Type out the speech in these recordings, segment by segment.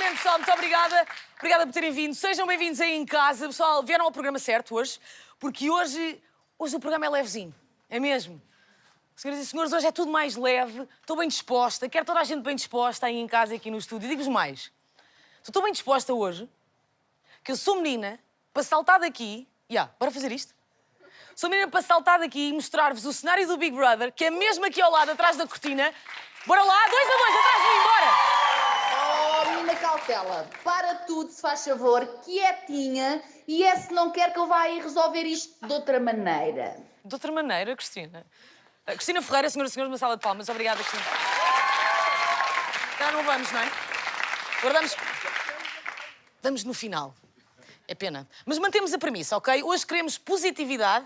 Exatamente, pessoal, muito obrigada. Obrigada por terem vindo. Sejam bem-vindos aí em casa. Pessoal, vieram ao programa certo hoje, porque hoje o programa é levezinho. É mesmo. Senhoras e senhores, hoje é tudo mais leve. Estou bem disposta. Quero toda a gente bem disposta aí em casa e aqui no estúdio. Digo-vos mais. Estou bem disposta hoje que eu sou menina para saltar daqui... bora fazer isto? Sou menina para saltar daqui e mostrar-vos o cenário do Big Brother, que é mesmo aqui ao lado, atrás da cortina. Bora lá, 2 a 2, atrás de mim, bora! Oh, menina cautela, para tudo, se faz favor, quietinha, e se não quer que eu vá aí resolver isto de outra maneira. De outra maneira, Cristina? Cristina Ferreira, senhoras e senhores, uma sala de palmas. Obrigada, Cristina. Não vamos, não é? Agora vamos no final. É pena. Mas mantemos a premissa, ok? Hoje queremos positividade.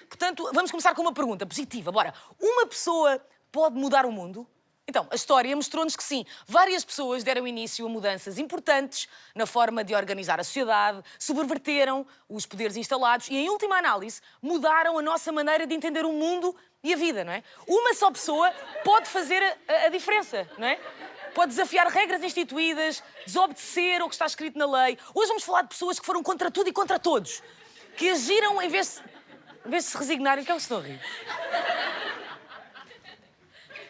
Portanto, vamos começar com uma pergunta positiva. Bora. Uma pessoa pode mudar o mundo? Então, a história mostrou-nos que sim. Várias pessoas deram início a mudanças importantes na forma de organizar a sociedade, subverteram os poderes instalados e, em última análise, mudaram a nossa maneira de entender o mundo e a vida, não é? Uma só pessoa pode fazer a diferença, não é? Pode desafiar regras instituídas, desobedecer ao que está escrito na lei. Hoje vamos falar de pessoas que foram contra tudo e contra todos, que agiram em vez de se resignarem. O que é que estão a rir?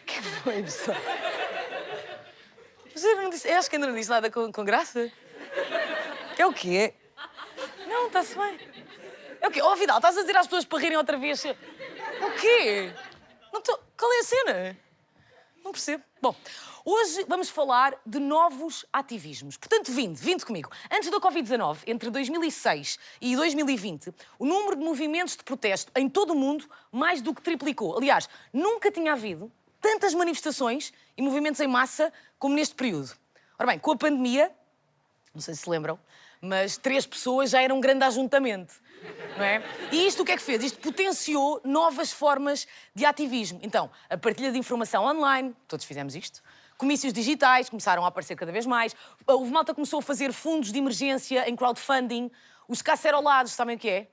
Que foi, pessoal? Acho que ainda não disse nada com graça. É o quê? Não, está-se bem. É o quê? Oh, Vidal, estás a dizer às pessoas para rirem outra vez? O quê? Não tô... Qual é a cena? Não percebo. Bom, hoje vamos falar de novos ativismos. Portanto, vinde comigo. Antes da Covid-19, entre 2006 e 2020, o número de movimentos de protesto em todo o mundo mais do que triplicou. Aliás, nunca tinha havido tantas manifestações e movimentos em massa como neste período. Ora bem, com a pandemia, não sei se se lembram, mas 3 pessoas já era um grande ajuntamento, não é? E isto o que é que fez? Isto potenciou novas formas de ativismo. Então, a partilha de informação online, todos fizemos isto, comícios digitais começaram a aparecer cada vez mais, o malta começou a fazer fundos de emergência em crowdfunding, os cacerolados, sabem o que é?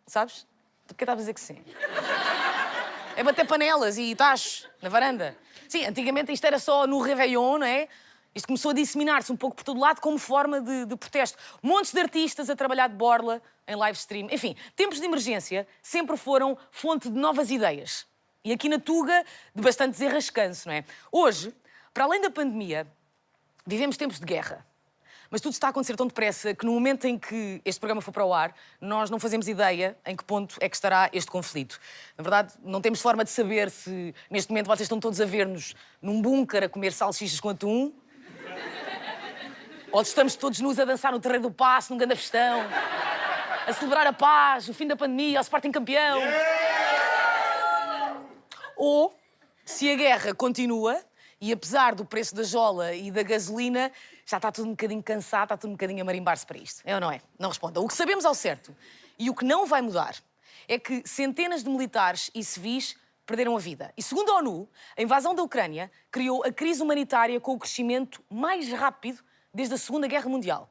Sabes? Porquê estás a dizer que sim? É bater panelas e tachos na varanda. Sim, antigamente isto era só no Réveillon, não é? Isto começou a disseminar-se um pouco por todo lado como forma de protesto. Montes de artistas a trabalhar de borla em live stream. Enfim, tempos de emergência sempre foram fonte de novas ideias. E aqui na Tuga, de bastante desenrascanço, não é? Hoje, para além da pandemia, vivemos tempos de guerra. Mas tudo está a acontecer tão depressa que no momento em que este programa for para o ar, nós não fazemos ideia em que ponto é que estará este conflito. Na verdade, não temos forma de saber se neste momento vocês estão todos a ver-nos num bunker a comer salsichas com atum, ou se estamos todos nus a dançar no Terreiro do Paço, num grande festão, a celebrar a paz, o fim da pandemia, o Sporting campeão. Ou se a guerra continua e, apesar do preço da jola e da gasolina, já está tudo um bocadinho cansado, está tudo um bocadinho a marimbar-se para isto. É ou não é? Não respondam. O que sabemos ao certo e o que não vai mudar é que centenas de militares e civis perderam a vida. E, segundo a ONU, a invasão da Ucrânia criou a crise humanitária com o crescimento mais rápido desde a Segunda Guerra Mundial.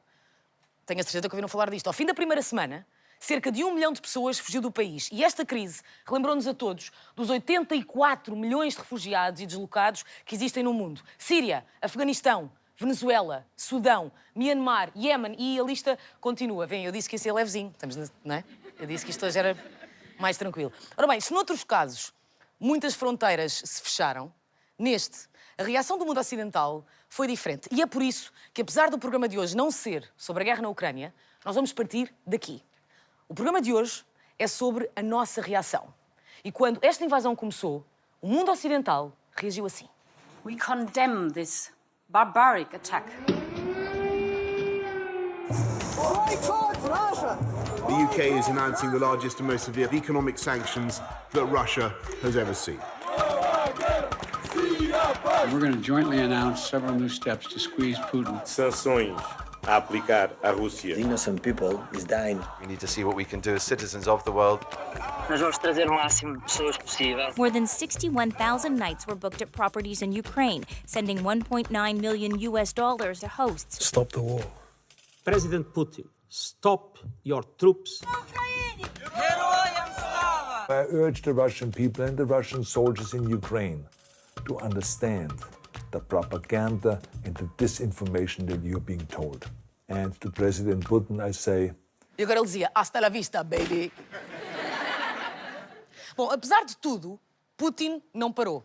Tenho a certeza que ouviram falar disto. Ao fim da primeira semana, cerca de 1 milhão de pessoas fugiu do país. E esta crise relembrou-nos a todos dos 84 milhões de refugiados e deslocados que existem no mundo. Síria, Afeganistão, Venezuela, Sudão, Myanmar, Iémen e a lista continua. Vem, eu disse que ia ser levezinho, não é? Eu disse que isto hoje era mais tranquilo. Ora bem, se noutros casos muitas fronteiras se fecharam, neste, a reação do mundo ocidental foi diferente. E é por isso que, apesar do programa de hoje não ser sobre a guerra na Ucrânia, nós vamos partir daqui. O programa de hoje é sobre a nossa reação. E quando esta invasão começou, o mundo ocidental reagiu assim. We condemn this barbaric attack. The UK is announcing the largest and most severe economic sanctions that Russia has ever seen. We're going to jointly announce several new steps to squeeze Putin. Sanções a aplicar à Rússia. The innocent people is dying. We need to see what we can do as citizens of the world. Nós vamos trazer o máximo de pessoas possível. More than 61,000 nights were booked at properties in Ukraine, sending $1.9 million to hosts. Stop the war. President Putin, stop your troops. I urge the Russian people and the Russian soldiers in Ukraine to understand the propaganda and the disinformation that you're being told. And to President Putin, I say... E agora ele dizia, hasta la vista, baby. Bom, apesar de tudo, Putin não parou.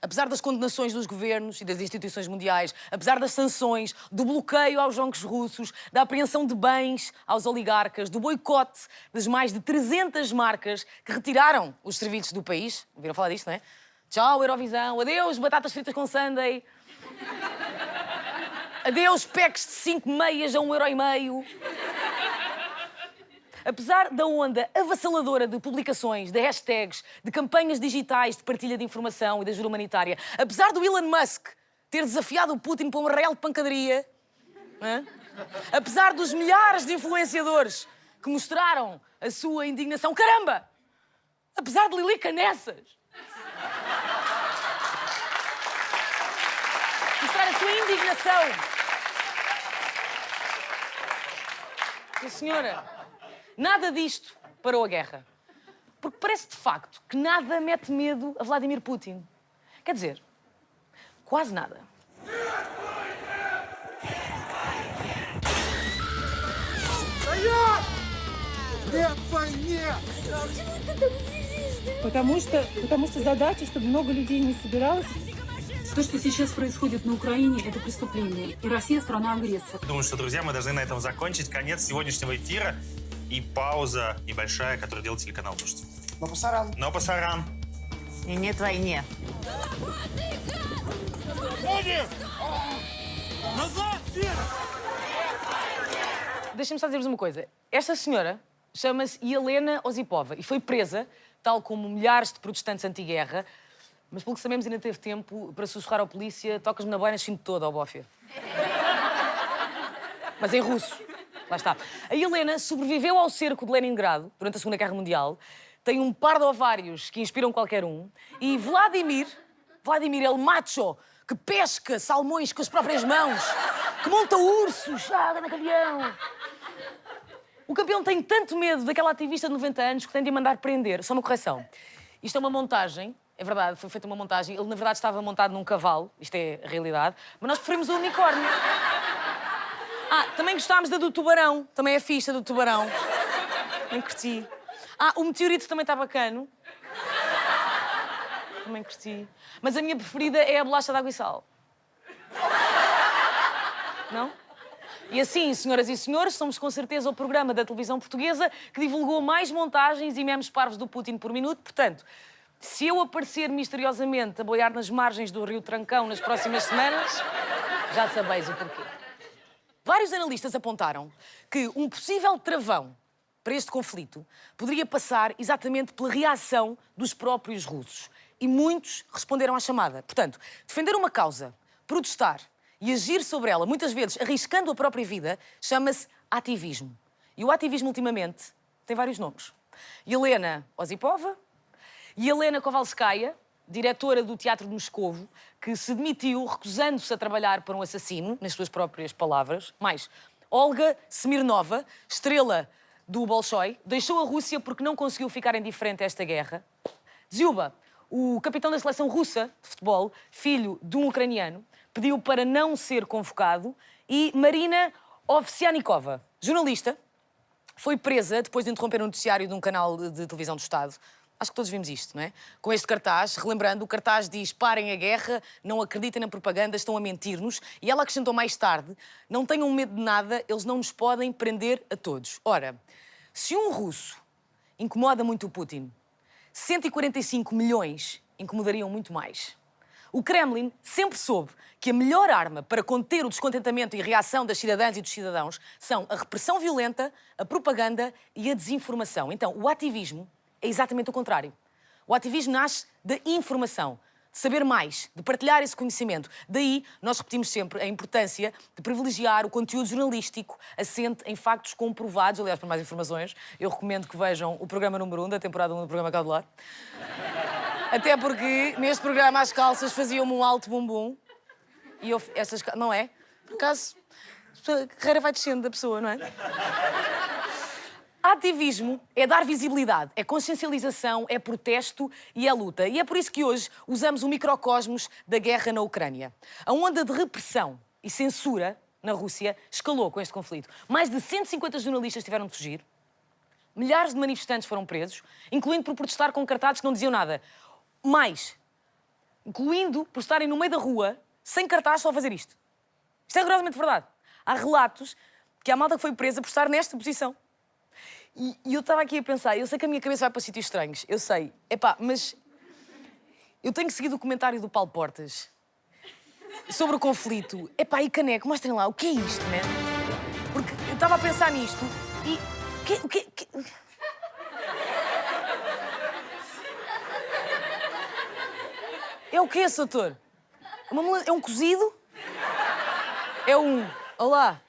Apesar das condenações dos governos e das instituições mundiais, apesar das sanções, do bloqueio aos bancos russos, da apreensão de bens aos oligarcas, do boicote das mais de 300 marcas que retiraram os serviços do país. Ouviram falar disto, não é? Tchau, Eurovisão. Adeus, batatas fritas com sundae. Adeus, packs de 5 meias a €1,50. Apesar da onda avassaladora de publicações, de hashtags, de campanhas digitais de partilha de informação e de ajuda humanitária, apesar do Elon Musk ter desafiado o Putin para uma real de pancadaria, apesar dos milhares de influenciadores que mostraram a sua indignação, caramba! Apesar de Lili Canessas mostrar a sua indignação, a senhora... Nada disto parou a guerra. Porque parece, de facto, que nada mete medo a Vladimir Putin. Quer dizer, quase nada. Потому что задача, чтобы много людей не собиралось. То, что сейчас происходит на Украине, это преступление. И Россия — страна-агрессор. Думаю, что, друзья, мы должны на этом закончить. Конец сегодняшнего эфира. И пауза небольшая, которую делает телеканал «Дождь». Но пасаран. Но пасаран. И нет войне. Deixem-me só dizer-vos uma coisa. Esta senhora chama-se Helena Osipova e foi presa, tal como milhares de protestantes anti-guerra, mas pelo que sabemos ainda teve tempo para sussurrar à polícia: tocas-me na boina, sinto toda, ó bófia. Mas em russo. Lá está. A Helena sobreviveu ao cerco de Leningrado durante a Segunda Guerra Mundial, tem um par de ovários que inspiram qualquer um, e Vladimir, ele macho, que pesca salmões com as próprias mãos, que monta ursos, na campeão. O campeão tem tanto medo daquela ativista de 90 anos que tem de mandar prender. Só uma correção. Isto é uma montagem, é verdade, foi feita uma montagem. Ele, na verdade, estava montado num cavalo, isto é a realidade, mas nós preferimos o unicórnio. Também gostámos da do tubarão. Também é ficha do tubarão. Também curti. O meteorito também está bacano. Também curti. Mas a minha preferida é a bolacha de água e sal. Não? E assim, senhoras e senhores, somos com certeza o programa da televisão portuguesa que divulgou mais montagens e memes parvos do Putin por minuto. Portanto, se eu aparecer misteriosamente a boiar nas margens do Rio Trancão nas próximas semanas, já sabeis o porquê. Vários analistas apontaram que um possível travão para este conflito poderia passar exatamente pela reação dos próprios russos. E muitos responderam à chamada. Portanto, defender uma causa, protestar e agir sobre ela, muitas vezes arriscando a própria vida, chama-se ativismo. E o ativismo, ultimamente, tem vários nomes. Helena Osipova e Helena Kovalskaya, diretora do Teatro de Moscovo, que se demitiu recusando-se a trabalhar para um assassino, nas suas próprias palavras. Mais, Olga Smirnova, estrela do Bolshoi, deixou a Rússia porque não conseguiu ficar indiferente a esta guerra. Zyuba, o capitão da seleção russa de futebol, filho de um ucraniano, pediu para não ser convocado. E Marina Ovsianikova, jornalista, foi presa depois de interromper um noticiário de um canal de televisão do Estado. Acho que todos vimos isto, não é? Com este cartaz, relembrando, o cartaz diz: parem a guerra, não acreditem na propaganda, estão a mentir-nos. E ela acrescentou mais tarde: não tenham medo de nada, eles não nos podem prender a todos. Ora, se um russo incomoda muito o Putin, 145 milhões incomodariam muito mais. O Kremlin sempre soube que a melhor arma para conter o descontentamento e a reação das cidadãs e dos cidadãos são a repressão violenta, a propaganda e a desinformação. Então, o ativismo é exatamente o contrário. O ativismo nasce da informação, de saber mais, de partilhar esse conhecimento. Daí, nós repetimos sempre a importância de privilegiar o conteúdo jornalístico assente em factos comprovados. Aliás, para mais informações, eu recomendo que vejam o programa número 1 da temporada 1 do programa Caudelar. Até porque, neste programa, as calças faziam-me um alto bumbum. E eu... Estas... Não é? Por acaso, a carreira vai descendo da pessoa, não é? A ativismo é dar visibilidade, é consciencialização, é protesto e é luta. E é por isso que hoje usamos o microcosmos da guerra na Ucrânia. A onda de repressão e censura na Rússia escalou com este conflito. Mais de 150 jornalistas tiveram de fugir, milhares de manifestantes foram presos, incluindo por protestar com cartazes que não diziam nada. Mais, incluindo por estarem no meio da rua, sem cartaz, só a fazer isto. Isto é rigorosamente verdade. Há relatos que há malta que foi presa por estar nesta posição. E eu estava aqui a pensar, eu sei que a minha cabeça vai para sítios estranhos, eu sei. Mas eu tenho seguido o comentário do Paulo Portas sobre o conflito. E Caneco, mostrem lá, o que é isto, né? Porque eu estava a pensar nisto e... É o quê, Soutor? É um cozido? É um... Olá.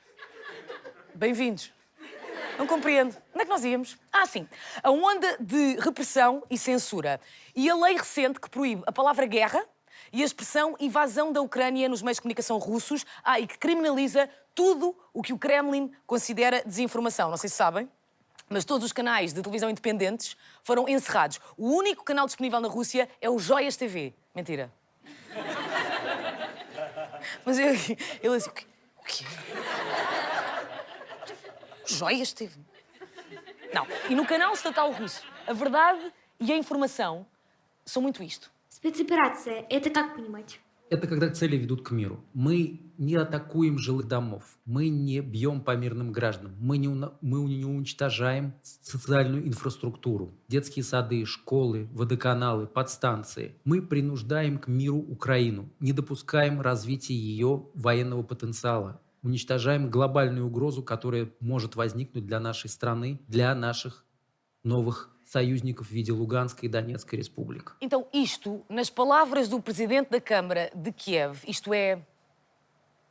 Bem-vindos. Não compreendo. Onde é que nós íamos? Sim. A onda de repressão e censura. E a lei recente que proíbe a palavra guerra e a expressão invasão da Ucrânia nos meios de comunicação russos e que criminaliza tudo o que o Kremlin considera desinformação. Não sei se sabem, mas todos os canais de televisão independentes foram encerrados. O único canal disponível na Rússia é o Joias TV. Mentira. Mas ele assim, o quê? Joias TV? Não. E no canal estatal russo, a verdade e a informação são muito isto. Спецоперация – это как понимать? Это когда цели ведут к миру. Мы не атакуем жилых домов, мы не бьем по мирным гражданам, мы не уничтожаем социальную инфраструктуру, детские сады, школы, водоканалы, подстанции. Мы принуждаем к миру Украину, не допускаем развития ее военного потенциала, уничтожаем глобальную угрозу, которая может возникнуть для нашей страны, для наших новых союзников в виде Луганской и Донецкой республик. Então, isto, nas palavras do presidente da Câmara de Kiev, isto é...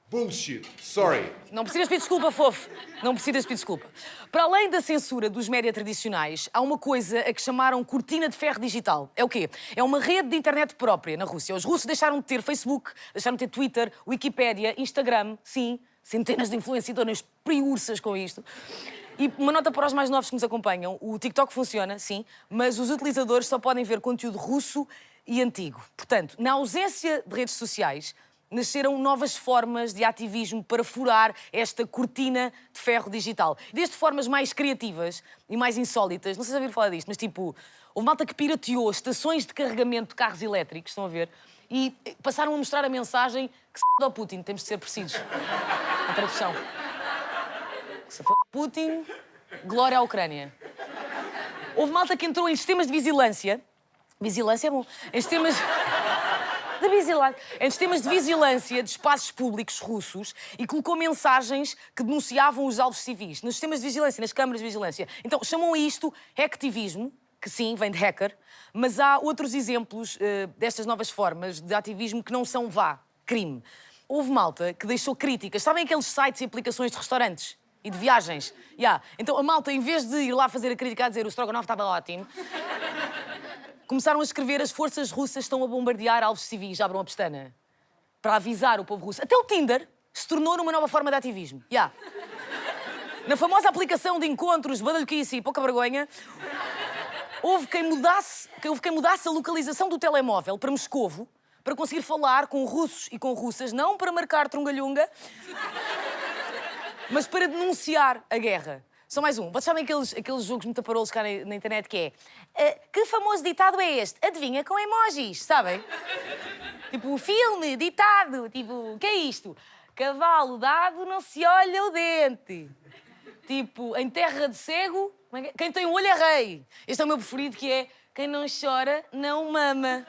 Bullshit. Sorry. Não precisas pedir desculpa, fofo. Não precisas pedir desculpa. Para além da censura dos média tradicionais, há uma coisa a que chamaram cortina de ferro digital. É o quê? É uma rede de internet própria na Rússia. Os russos deixaram de ter Facebook, deixaram de ter Twitter, Wikipédia, Instagram, sim, centenas de influenciadores priursas com isto. E uma nota para os mais novos que nos acompanham, o TikTok funciona, sim, mas os utilizadores só podem ver conteúdo russo e antigo. Portanto, na ausência de redes sociais, nasceram novas formas de ativismo para furar esta cortina de ferro digital. Desde formas mais criativas e mais insólitas, não sei se ouviram falar disto, mas tipo, houve malta que pirateou estações de carregamento de carros elétricos, estão a ver, e passaram a mostrar a mensagem que se ao Putin, temos de ser precisos. A tradução. Se for Putin, glória à Ucrânia. Houve malta que entrou em sistemas de vigilância. Vigilância é bom. Em sistemas de vigilância de espaços públicos russos e colocou mensagens que denunciavam os alvos civis. Nos sistemas de vigilância, nas câmaras de vigilância. Então, chamam a isto hacktivismo, que sim, vem de hacker, mas há outros exemplos destas novas formas de ativismo que não são, crime. Houve malta que deixou críticas. Sabem aqueles sites e aplicações de restaurantes? E de viagens. Então a malta, em vez de ir lá fazer a crítica a dizer o Strogonoff estava ótimo, começaram a escrever as forças russas estão a bombardear alvos civis, abram a pestana, para avisar o povo russo. Até o Tinder se tornou numa nova forma de ativismo. Na famosa aplicação de encontros, badalhoquice e pouca vergonha, houve quem mudasse a localização do telemóvel para Moscovo para conseguir falar com russos e com russas, não para marcar trungalhunga, mas para denunciar a guerra. Só mais um. Vocês sabem aqueles jogos muito parolos cá na internet que é... que famoso ditado é este? Adivinha com emojis, sabem? Tipo, filme, ditado. Tipo, o que é isto? Cavalo dado não se olha o dente. Tipo, em terra de cego, quem tem um olho é rei. Este é o meu preferido, que é... Quem não chora, não mama.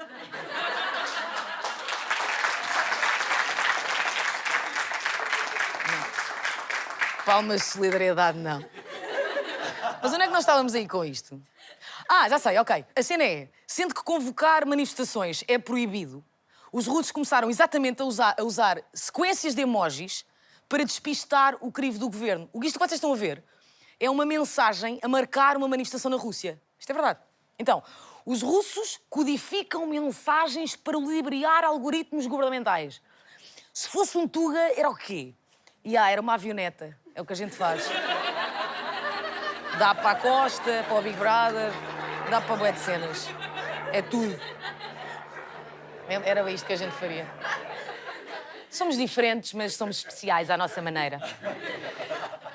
Palmas de solidariedade, não. Mas onde é que nós estávamos aí com isto? Já sei, ok. A cena é, sendo que convocar manifestações é proibido, os russos começaram exatamente a usar sequências de emojis para despistar o crivo do governo. O que isto que vocês estão a ver é uma mensagem a marcar uma manifestação na Rússia. Isto é verdade. Então, os russos codificam mensagens para ludibriar algoritmos governamentais. Se fosse um Tuga, era o quê? Era uma avioneta. É o que a gente faz. Dá para a Costa, para o Big Brother, dá para bué de cenas. É tudo. Era isto que a gente faria. Somos diferentes, mas somos especiais à nossa maneira.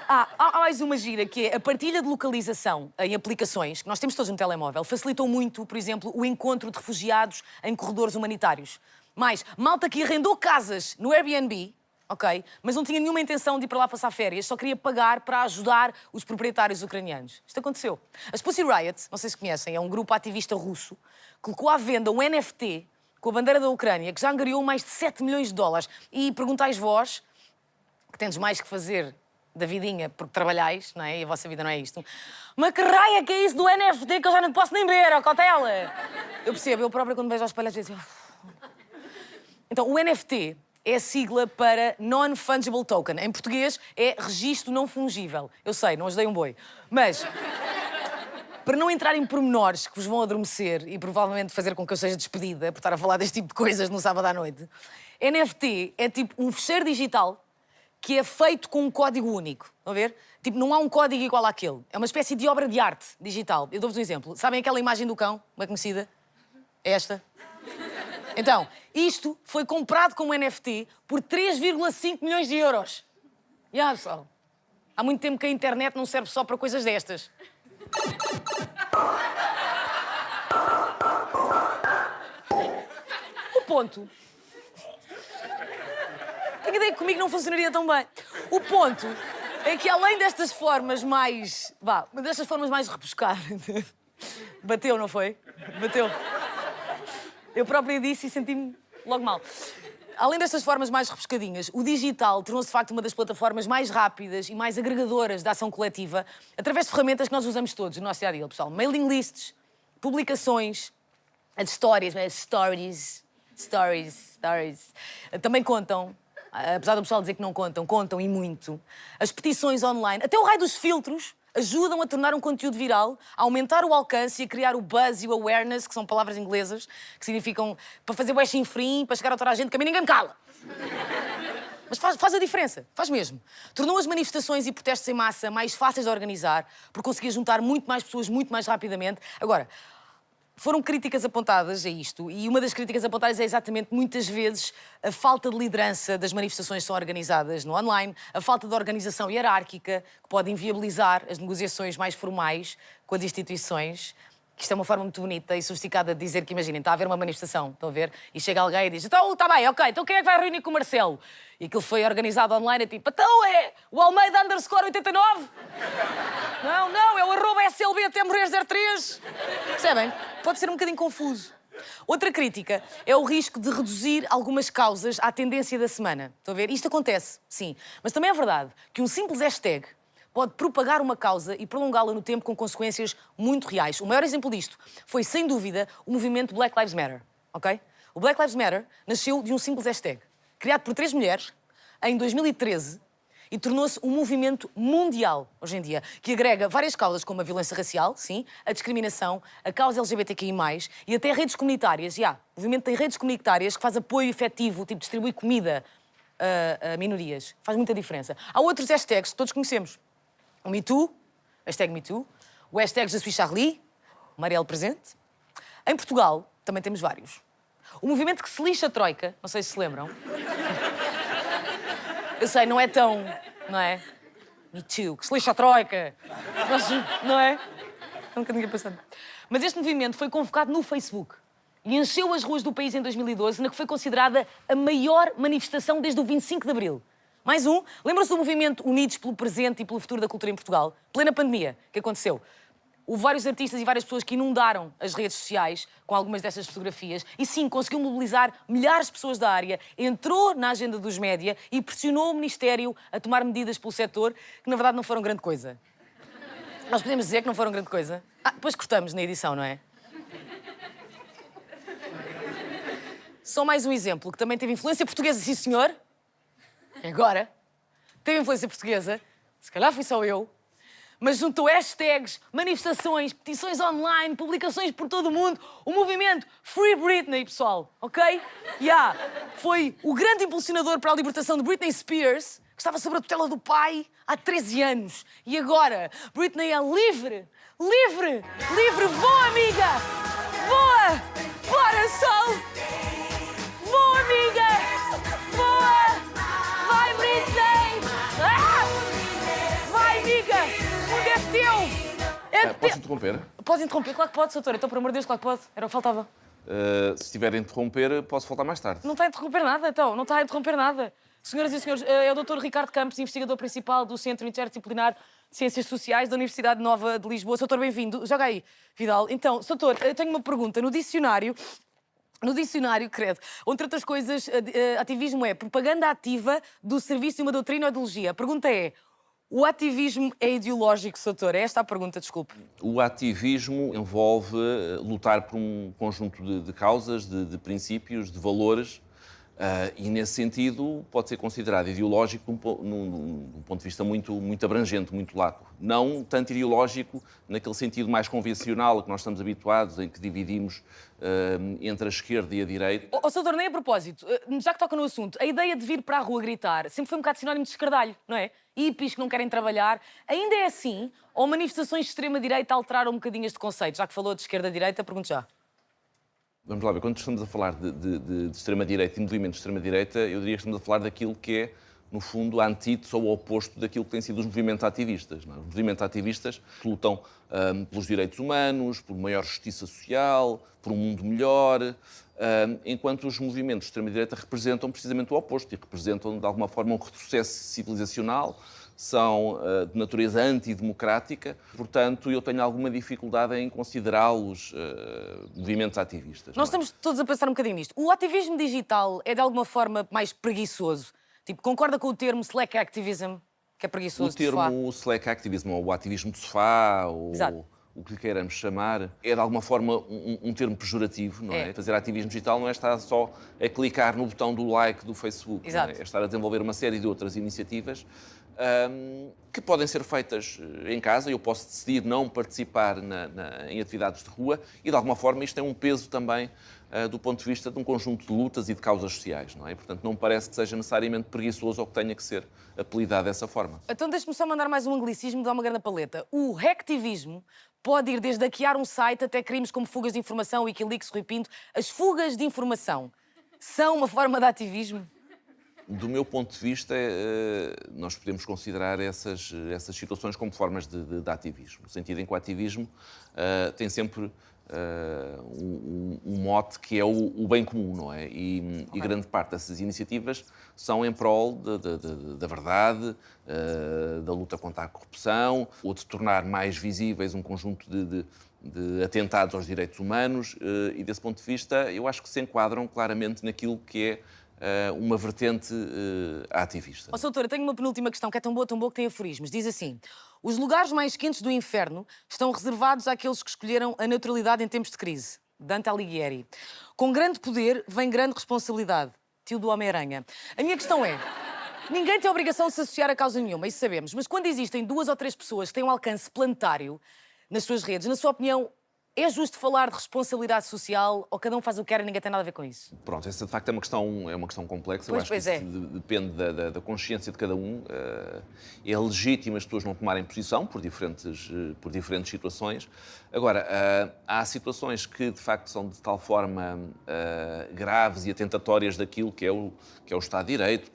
Há mais uma gira, que é a partilha de localização em aplicações, que nós temos todos no telemóvel, facilitou muito, por exemplo, o encontro de refugiados em corredores humanitários. Mais, malta que arrendou casas no Airbnb, ok, mas não tinha nenhuma intenção de ir para lá passar férias, só queria pagar para ajudar os proprietários ucranianos. Isto aconteceu. As Pussy Riot, não sei se conhecem, é um grupo ativista russo, colocou à venda um NFT com a bandeira da Ucrânia, que já angariou mais de 7 milhões de dólares. E perguntais vós, que tendes mais que fazer da vidinha, porque trabalhais, não é? E a vossa vida não é isto. Mas que raia que é isso do NFT que eu já não posso nem ver, ó, Cotela? Eu percebo, eu própria quando vejo aos espelhos digo assim... Então, o NFT é a sigla para Non-Fungible Token. Em português, é registro não fungível. Eu sei, não ajudei um boi. Mas, para não entrar em pormenores que vos vão adormecer e provavelmente fazer com que eu seja despedida por estar a falar deste tipo de coisas no sábado à noite, NFT é tipo um fecheiro digital que é feito com um código único. Estão a ver? Tipo, não há um código igual àquele. É uma espécie de obra de arte digital. Eu dou-vos um exemplo. Sabem aquela imagem do cão, bem conhecida? Esta. Então, isto foi comprado como NFT por 3,5 milhões de euros. E pessoal, há muito tempo que a internet não serve só para coisas destas. O ponto... Tenho ideia que comigo não funcionaria tão bem. O ponto é que, além destas formas mais... destas formas mais rebuscadas... Bateu, não foi? Bateu. Eu própria disse e senti-me logo mal. Além destas formas mais rebuscadinhas, o digital tornou-se, de facto, uma das plataformas mais rápidas e mais agregadoras da ação coletiva, através de ferramentas que nós usamos todos no nosso dia-a-dia, pessoal. Mailing lists, publicações, as histórias, stories. Também contam. Apesar do pessoal dizer que não contam, contam e muito. As petições online, até o raio dos filtros, ajudam a tornar um conteúdo viral, a aumentar o alcance e a criar o buzz e o awareness, que são palavras inglesas, que significam para fazer o chinfrim, para chegar a toda a gente, que a mim ninguém me cala. Mas faz a diferença, faz mesmo. Tornou as manifestações e protestos em massa mais fáceis de organizar, porque conseguia juntar muito mais pessoas muito mais rapidamente. Agora, foram críticas apontadas a isto, e uma das críticas apontadas é exatamente, muitas vezes, a falta de liderança das manifestações que são organizadas no online, a falta de organização hierárquica, que pode inviabilizar as negociações mais formais com as instituições. Isto é uma forma muito bonita e sofisticada de dizer que, imaginem, está a haver uma manifestação, estão a ver? E chega alguém e diz, então, está bem, ok, então quem é que vai reunir com o Marcelo? E aquilo foi organizado online, é tipo, então é o Almeida _89? Não, é o @SLB até morrer 03. Percebem? Pode ser um bocadinho confuso. Outra crítica é o risco de reduzir algumas causas à tendência da semana. Estão a ver? Isto acontece, sim. Mas também é verdade que um simples hashtag pode propagar uma causa e prolongá-la no tempo com consequências muito reais. O maior exemplo disto foi, sem dúvida, o movimento Black Lives Matter, ok? O Black Lives Matter nasceu de um simples hashtag, criado por 3 mulheres, em 2013, e tornou-se um movimento mundial, hoje em dia, que agrega várias causas, como a violência racial, sim, a discriminação, a causa LGBTQI+, e até redes comunitárias. O movimento tem redes comunitárias que faz apoio efetivo, tipo distribui comida a minorias. Faz muita diferença. Há outros hashtags que todos conhecemos. O MeToo, hashtag MeToo, o hashtag Je suis Charlie, Marielle presente. Em Portugal, também temos vários. O movimento que se lixa a Troika, não sei se se lembram. Eu sei, não é tão, não é? MeToo, que se lixa a Troika. Não é? Nunca ninguém pensando. Mas este movimento foi convocado no Facebook e encheu as ruas do país em 2012, na que foi considerada a maior manifestação desde o 25 de Abril. Mais um, lembram-se do movimento Unidos pelo Presente e pelo Futuro da Cultura em Portugal? Plena pandemia, que aconteceu. Houve vários artistas e várias pessoas que inundaram as redes sociais com algumas dessas fotografias e, sim, conseguiu mobilizar milhares de pessoas da área, entrou na agenda dos média e pressionou o Ministério a tomar medidas pelo setor que, na verdade, não foram grande coisa. Nós podemos dizer que não foram grande coisa? Depois cortamos na edição, não é? Só mais um exemplo, que também teve influência portuguesa, sim, senhor. Agora, teve influência portuguesa, se calhar fui só eu, mas juntou hashtags, manifestações, petições online, publicações por todo o mundo, o movimento Free Britney, pessoal, ok? Foi o grande impulsionador para a libertação de Britney Spears, que estava sobre a tutela do pai há 13 anos. E agora, Britney é livre! Livre! Livre! Voa, amiga! Voa! Bora, Sol! Voa, amiga! Voa! Vai, Britney! Ah! Vai, amiga! O mundo é teu! Posso interromper? Pode interromper? Claro que pode, doutor. Então, por amor de Deus, claro que pode. Era o que faltava. Se estiver a interromper, posso voltar mais tarde. Não está a interromper nada, então. Não está a interromper nada. Senhoras e senhores, é o Dr. Ricardo Campos, investigador principal do Centro Interdisciplinar de Ciências Sociais da Universidade Nova de Lisboa. Doutor, bem-vindo. Joga aí, Vidal. Então, doutor, eu tenho uma pergunta. No dicionário, credo, entre outras coisas, ativismo é propaganda ativa do serviço de uma doutrina ou ideologia. A pergunta é, o ativismo é ideológico, doutor? É esta a pergunta, desculpe. O ativismo envolve lutar por um conjunto de causas, de princípios, de valores, e, nesse sentido, pode ser considerado ideológico num ponto de vista muito abrangente, muito lato. Não tanto ideológico naquele sentido mais convencional que nós estamos habituados, em que dividimos entre a esquerda e a direita. Doutor, nem a propósito, já que toca no assunto, a ideia de vir para a rua gritar sempre foi um bocado sinónimo de escardalho, não é? Hippies que não querem trabalhar. Ainda é assim? Ou manifestações de extrema-direita alteraram um bocadinho este conceito? Já que falou de esquerda-direita, pergunto já. Vamos lá ver, quando estamos a falar de extrema-direita e movimentos de extrema-direita, eu diria que estamos a falar daquilo que é, no fundo, a antítese ou o oposto daquilo que têm sido os movimentos ativistas. Não é? Os movimentos ativistas lutam pelos direitos humanos, por maior justiça social, por um mundo melhor, enquanto os movimentos de extrema-direita representam precisamente o oposto e representam, de alguma forma, um retrocesso civilizacional, são de natureza antidemocrática, portanto, eu tenho alguma dificuldade em considerá-los movimentos ativistas. Nós estamos todos a pensar um bocadinho nisto. O ativismo digital é, de alguma forma, mais preguiçoso? Tipo, concorda com o termo Slack Activism, que é preguiçoso de sofá? O termo Slack Activism, ou o ativismo de sofá, ou o que lhe queiramos chamar, é, de alguma forma, um termo pejorativo, não é? Fazer ativismo digital não é estar só a clicar no botão do like do Facebook, não é? É estar a desenvolver uma série de outras iniciativas que podem ser feitas em casa. Eu posso decidir não participar em atividades de rua e, de alguma forma, isto tem um peso também do ponto de vista de um conjunto de lutas e de causas sociais, não é? Portanto, não me parece que seja necessariamente preguiçoso ou que tenha que ser apelidado dessa forma. Então, deixe-me só mandar mais um anglicismo, dá uma grande paleta. O hacktivismo pode ir desde hackear um site até crimes como fugas de informação, Wikileaks, Rui Pinto. As fugas de informação são uma forma de ativismo? Do meu ponto de vista, nós podemos considerar essas situações como formas de ativismo, no sentido em que o ativismo tem sempre um mote que é o bem comum, não é? E grande parte dessas iniciativas são em prol da verdade, da luta contra a corrupção, ou de tornar mais visíveis um conjunto de atentados aos direitos humanos, e desse ponto de vista eu acho que se enquadram claramente naquilo que é uma vertente ativista. Doutora, tenho uma penúltima questão que é tão boa que tem aforismos. Diz assim: os lugares mais quentes do inferno estão reservados àqueles que escolheram a neutralidade em tempos de crise. Dante Alighieri. Com grande poder vem grande responsabilidade. Tio do Homem-Aranha. A minha questão é, ninguém tem a obrigação de se associar a causa nenhuma, isso sabemos, mas quando existem 2 ou 3 pessoas que têm um alcance planetário nas suas redes, na sua opinião, é justo falar de responsabilidade social ou cada um faz o que quer e ninguém tem nada a ver com isso? Pronto, essa de facto é uma questão complexa. Eu acho que isso depende da consciência de cada um. É legítimo as pessoas não tomarem posição por diferentes situações. Agora, há situações que de facto são de tal forma graves e atentatórias daquilo que é o Estado de Direito,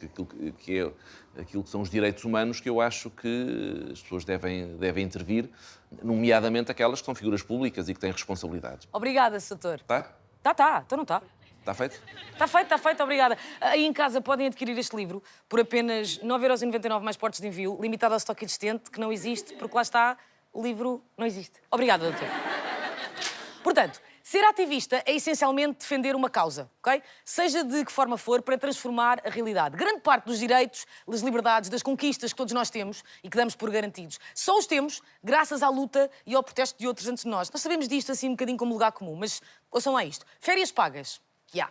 que é aquilo que são os direitos humanos, que eu acho que as pessoas devem intervir, nomeadamente aquelas que são figuras públicas e que têm responsabilidades. Obrigada, doutor. Tá? Tá. Então não está. Está feito? Está feito, obrigada. Aí em casa podem adquirir este livro por apenas 9,99€ mais portos de envio, limitado ao estoque existente, que não existe, porque lá está, o livro não existe. Obrigada, doutor. Portanto, ser ativista é essencialmente defender uma causa, ok? Seja de que forma for, para transformar a realidade. Grande parte dos direitos, das liberdades, das conquistas que todos nós temos e que damos por garantidos, só os temos graças à luta e ao protesto de outros antes de nós. Nós sabemos disto assim um bocadinho como lugar comum, mas ouçam lá isto. Férias pagas, que há.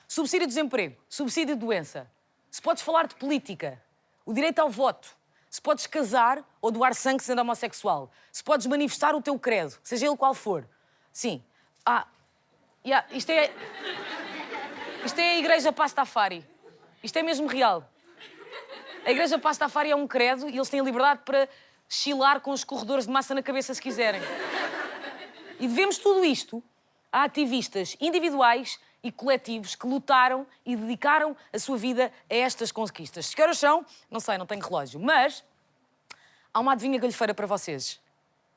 Subsídio de desemprego, subsídio de doença. Se podes falar de política, o direito ao voto. Se podes casar ou doar sangue sendo homossexual. Se podes manifestar o teu credo, seja ele qual for. Sim. Isto é a Igreja Pastafari. Isto é mesmo real. A igreja Pastafari é um credo e eles têm a liberdade para chilar com os corredores de massa na cabeça se quiserem. E devemos tudo isto a ativistas individuais e coletivos que lutaram e dedicaram a sua vida a estas conquistas. Que horas são? Não sei, não tenho relógio. Mas há uma adivinha galhofeira para vocês.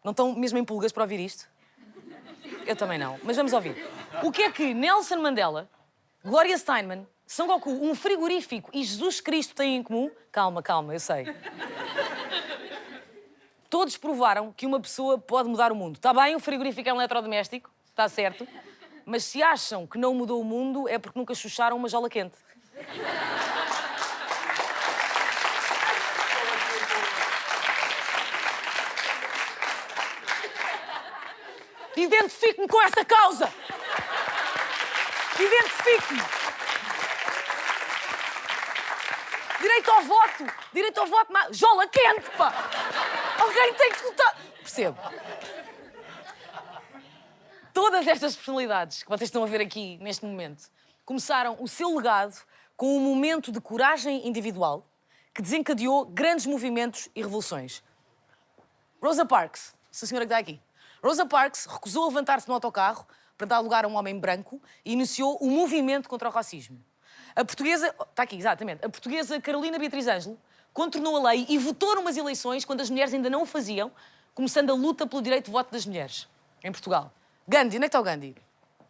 Não estão mesmo em pulgas para ouvir isto? Eu também não, mas vamos ouvir. O que é que Nelson Mandela, Gloria Steinem, São Goku, um frigorífico e Jesus Cristo têm em comum? Calma, calma, eu sei. Todos provaram que uma pessoa pode mudar o mundo. Está bem, o frigorífico é um eletrodoméstico, está certo. Mas se acham que não mudou o mundo, é porque nunca chucharam uma jola quente. Identifique-me com essa causa! Identifique-me! Direito ao voto! Direito ao voto! Jola quente, pá! Alguém tem que lutar! Percebo. Todas estas personalidades que vocês estão a ver aqui, neste momento, começaram o seu legado com um momento de coragem individual que desencadeou grandes movimentos e revoluções. Rosa Parks, essa senhora que está aqui. Rosa Parks recusou levantar-se no autocarro para dar lugar a um homem branco e iniciou o movimento contra o racismo. A portuguesa... Está aqui, exatamente. A portuguesa Carolina Beatriz Ângelo contornou a lei e votou numas eleições quando as mulheres ainda não o faziam, começando a luta pelo direito de voto das mulheres, em Portugal. Gandhi, onde é que está o Gandhi?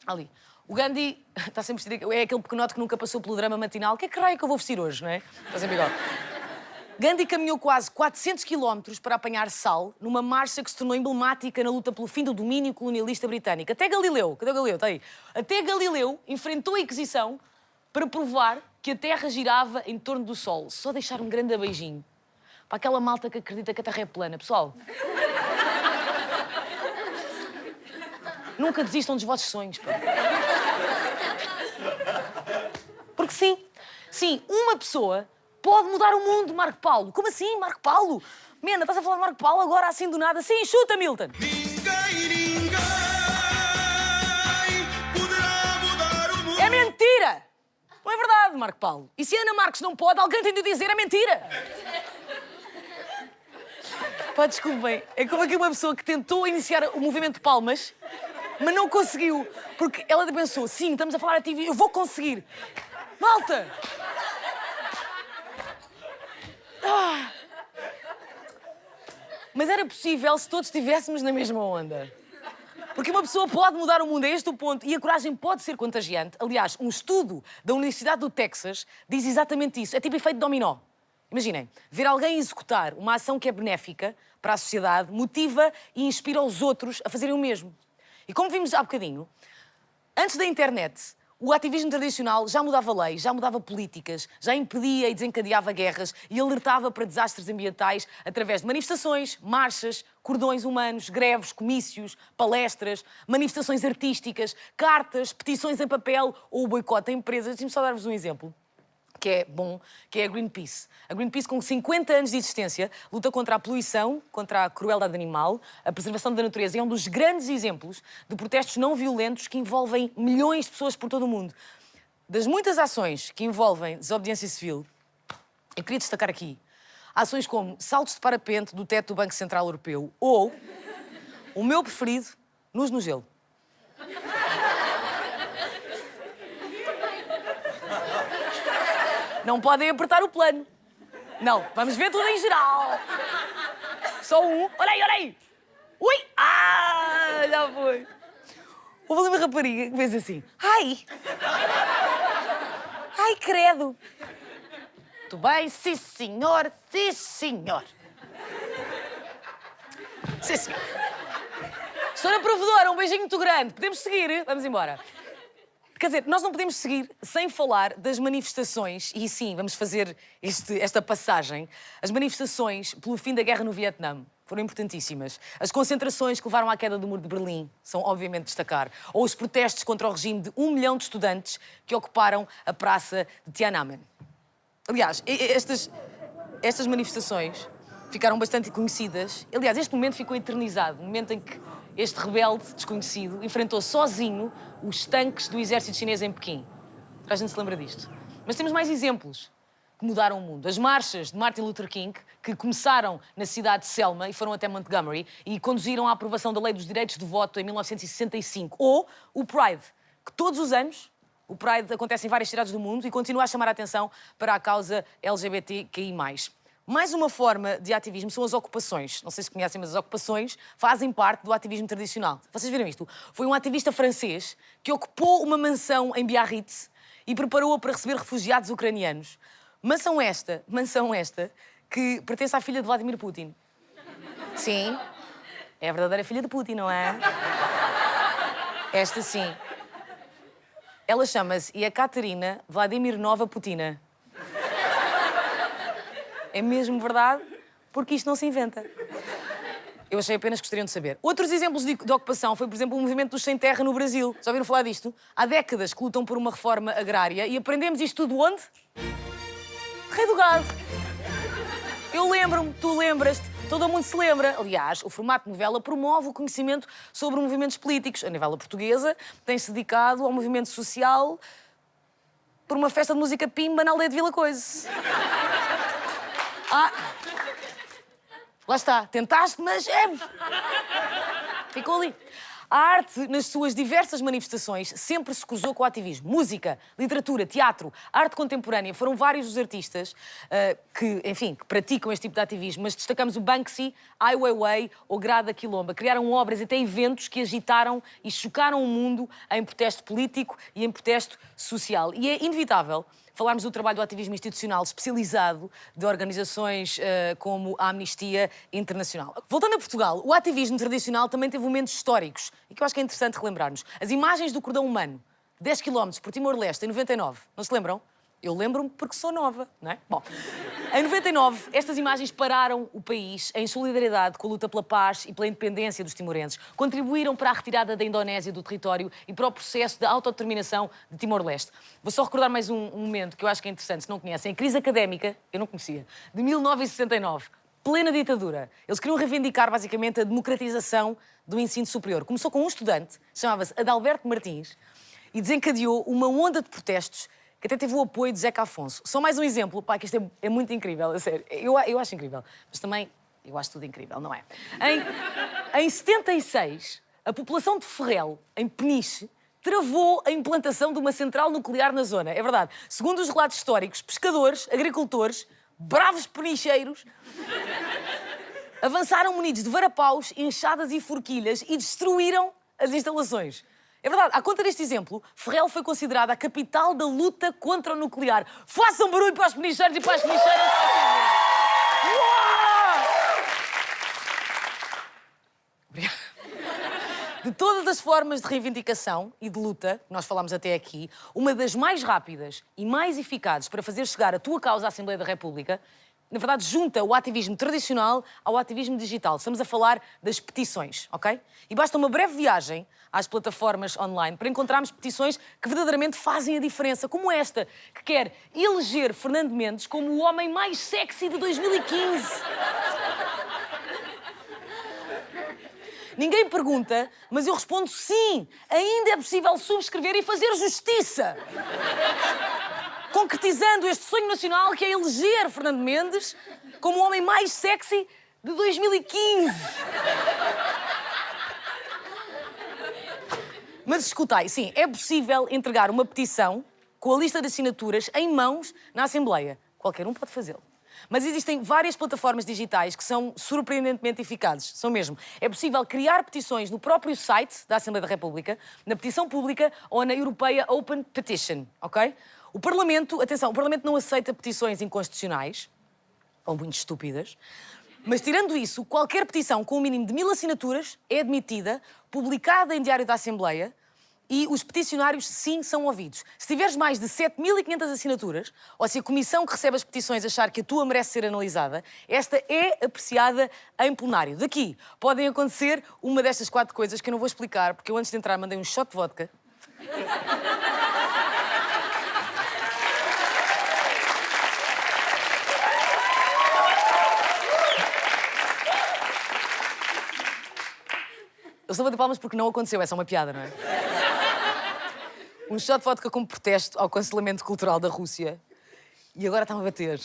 Ali. O Gandhi está sempre vestido... É aquele pequenote que nunca passou pelo drama matinal. Que raio que eu vou vestir hoje, não é? Está sempre igual. Gandhi caminhou quase 400 quilómetros para apanhar sal numa marcha que se tornou emblemática na luta pelo fim do domínio colonialista britânico. Até Galileu, cadê o Galileu? Está aí. Até Galileu enfrentou a Inquisição para provar que a Terra girava em torno do Sol. Só deixar um grande beijinho para aquela malta que acredita que a Terra é plana. Pessoal, nunca desistam dos vossos sonhos, pá. Porque sim, uma pessoa pode mudar o mundo, Marco Paulo. Como assim, Marco Paulo? Mena, estás a falar de Marco Paulo agora assim do nada? Sim, chuta, Milton. Ninguém poderá mudar o mundo. É mentira! Não é verdade, Marco Paulo. E se a Ana Marques não pode, alguém tem de dizer é mentira. Pá, desculpem. É como aqui uma pessoa que tentou iniciar o movimento de palmas, mas não conseguiu. Porque ela pensou, sim, estamos a falar a TV, eu vou conseguir. Malta! Mas era possível se todos estivéssemos na mesma onda. Porque uma pessoa pode mudar o mundo, é este o ponto. E a coragem pode ser contagiante. Aliás, um estudo da Universidade do Texas diz exatamente isso. É tipo efeito dominó. Imaginem, ver alguém executar uma ação que é benéfica para a sociedade motiva e inspira os outros a fazerem o mesmo. E como vimos há bocadinho, antes da internet, o ativismo tradicional já mudava leis, já mudava políticas, já impedia e desencadeava guerras e alertava para desastres ambientais através de manifestações, marchas, cordões humanos, greves, comícios, palestras, manifestações artísticas, cartas, petições em papel ou o boicote a empresas. Deixe-me só dar-vos um exemplo que é bom, que é a Greenpeace. A Greenpeace, com 50 anos de existência, luta contra a poluição, contra a crueldade animal, a preservação da natureza. E é um dos grandes exemplos de protestos não violentos que envolvem milhões de pessoas por todo o mundo. Das muitas ações que envolvem desobediência civil, eu queria destacar aqui ações como saltos de parapente do teto do Banco Central Europeu ou, o meu preferido, nus no gelo. Não podem apertar o plano. Não, vamos ver tudo em geral. Só um. Olha aí. Ui! Ah, já foi. Houve ali uma rapariga que fez assim. Ai, credo. Muito bem, sim, senhor. Sim, senhor. Sim, senhor. Senhora provedora, um beijinho muito grande. Podemos seguir? Vamos embora. Quer dizer, nós não podemos seguir sem falar das manifestações, e sim, vamos fazer esta passagem. As manifestações pelo fim da guerra no Vietnã foram importantíssimas. As concentrações que levaram à queda do Muro de Berlim são, obviamente, de destacar. Ou os protestos contra o regime de 1 milhão de estudantes que ocuparam a praça de Tiananmen. Aliás, estas manifestações ficaram bastante conhecidas. Aliás, este momento ficou eternizado, o momento em que este rebelde desconhecido enfrentou sozinho os tanques do exército chinês em Pequim. A gente se lembra disto. Mas temos mais exemplos. que mudaram o mundo. As marchas de Martin Luther King, que começaram na cidade de Selma e foram até Montgomery e conduziram à aprovação da Lei dos Direitos de Voto em 1965. Ou o Pride, que todos os anos o Pride acontece em várias cidades do mundo e continua a chamar a atenção para a causa LGBTQI+. Mais uma forma de ativismo são as ocupações. Não sei se conhecem, mas as ocupações fazem parte do ativismo tradicional. Vocês viram isto? Foi um ativista francês que ocupou uma mansão em Biarritz e preparou-a para receber refugiados ucranianos. Mansão esta que pertence à filha de Vladimir Putin. Sim, é a verdadeira filha de Putin, não é? Esta sim. Ela chama-se Ekaterina Vladimirnova Putina. É mesmo verdade? Porque isto não se inventa. Eu achei apenas que gostariam de saber. Outros exemplos de ocupação foi, por exemplo, o movimento dos sem-terra no Brasil. Já ouviram falar disto? Há décadas que lutam por uma reforma agrária e aprendemos isto tudo onde? Rei do Gado. Eu lembro-me, tu lembras-te, todo o mundo se lembra. Aliás, o formato de novela promove o conhecimento sobre movimentos políticos. A novela portuguesa tem-se dedicado ao movimento social por uma festa de música pimba na aldeia de Vila Coise. Lá está, tentaste, mas ficou ali. A arte, nas suas diversas manifestações, sempre se cruzou com o ativismo. Música, literatura, teatro, arte contemporânea. Foram vários os artistas que praticam este tipo de ativismo, mas destacamos o Banksy, Ai Weiwei ou Grada Quilomba. Criaram obras e até eventos que agitaram e chocaram o mundo em protesto político e em protesto social. E é inevitável falarmos do trabalho do ativismo institucional especializado de organizações como a Amnistia Internacional. Voltando a Portugal, o ativismo tradicional também teve momentos históricos e que eu acho que é interessante relembrarmos. As imagens do cordão humano, 10 km por Timor-Leste, em 99, não se lembram? Eu lembro-me porque sou nova, não é? Bom, em 99, estas imagens pararam o país em solidariedade com a luta pela paz e pela independência dos timorenses. Contribuíram para a retirada da Indonésia do território e para o processo de autodeterminação de Timor-Leste. Vou só recordar mais um momento que eu acho que é interessante, se não conhecem. A crise académica, eu não conhecia, de 1969, plena ditadura. Eles queriam reivindicar, basicamente, a democratização do ensino superior. Começou com um estudante, chamava-se Adalberto Martins, e desencadeou uma onda de protestos que até teve o apoio de Zeca Afonso. Só mais um exemplo, pá, que isto é muito incrível, a sério. Eu acho incrível, mas também eu acho tudo incrível, não é? Em 76, a população de Ferrel, em Peniche, travou a implantação de uma central nuclear na zona. É verdade. Segundo os relatos históricos, pescadores, agricultores, bravos penicheiros, avançaram munidos de varapaus, enxadas e forquilhas e destruíram as instalações. É verdade, à conta deste exemplo, Ferrel foi considerada a capital da luta contra o nuclear. Façam barulho para os penicheiros e para as penicheiras. Obrigada. De todas as formas de reivindicação e de luta que nós falámos até aqui, uma das mais rápidas e mais eficazes para fazer chegar a tua causa à Assembleia da República, na verdade, junta o ativismo tradicional ao ativismo digital. Estamos a falar das petições, ok? E basta uma breve viagem às plataformas online para encontrarmos petições que verdadeiramente fazem a diferença, como esta, que quer eleger Fernando Mendes como o homem mais sexy de 2015. Ninguém pergunta, mas eu respondo sim. Ainda é possível subscrever e fazer justiça. Concretizando este sonho nacional que é eleger Fernando Mendes como o homem mais sexy de 2015. Mas escutai, sim, é possível entregar uma petição com a lista de assinaturas em mãos na Assembleia. Qualquer um pode fazê-lo. Mas existem várias plataformas digitais que são surpreendentemente eficazes. São mesmo. É possível criar petições no próprio site da Assembleia da República, na petição pública ou na Europeia Open Petition, ok? O Parlamento, atenção, o Parlamento não aceita petições inconstitucionais, ou muito estúpidas, mas tirando isso, qualquer petição com um mínimo de 1000 assinaturas é admitida, publicada em Diário da Assembleia, e os peticionários, sim, são ouvidos. Se tiveres mais de 7500 assinaturas, ou se a comissão que recebe as petições achar que a tua merece ser analisada, esta é apreciada em plenário. Daqui podem acontecer uma destas 4 coisas que eu não vou explicar, porque eu antes de entrar mandei um shot de vodka. Eu estou a bater palmas porque não aconteceu, é só uma piada, não é? Um shot de vodka como protesto ao cancelamento cultural da Rússia. E agora está-me a bater.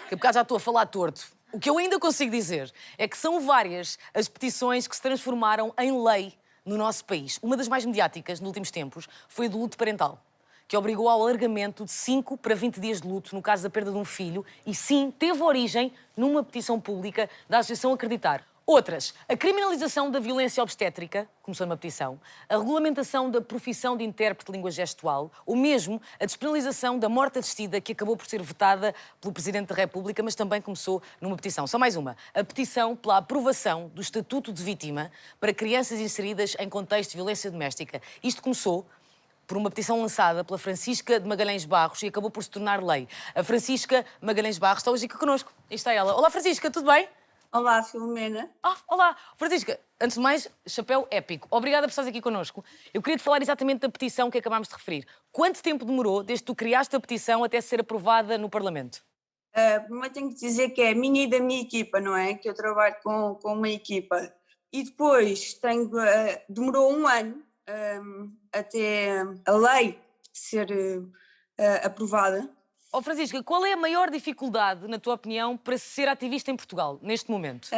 Que bocado já estou a falar torto. O que eu ainda consigo dizer é que são várias as petições que se transformaram em lei no nosso país. Uma das mais mediáticas, nos últimos tempos, foi a do luto parental, que obrigou ao alargamento de 5 para 20 dias de luto no caso da perda de um filho e, sim, teve origem numa petição pública da Associação Acreditar. Outras, a criminalização da violência obstétrica, começou numa petição, a regulamentação da profissão de intérprete de língua gestual, ou mesmo a despenalização da morte assistida, que acabou por ser vetada pelo Presidente da República, mas também começou numa petição. Só mais uma, a petição pela aprovação do Estatuto de Vítima para crianças inseridas em contexto de violência doméstica. Isto começou por uma petição lançada pela Francisca de Magalhães Barros e acabou por se tornar lei. A Francisca Magalhães Barros está hoje aqui connosco. Aí está ela. Olá, Francisca, tudo bem? Olá, Filomena. Olá. Francisca, antes de mais, chapéu épico. Obrigada por estares aqui connosco. Eu queria te falar exatamente da petição que acabámos de referir. Quanto tempo demorou desde que tu criaste a petição até ser aprovada no Parlamento? Primeiro tenho que dizer que é a minha e da minha equipa, não é? Que eu trabalho com uma equipa. E depois demorou 1 ano até a lei ser aprovada. Francisca, qual é a maior dificuldade, na tua opinião, para ser ativista em Portugal, neste momento?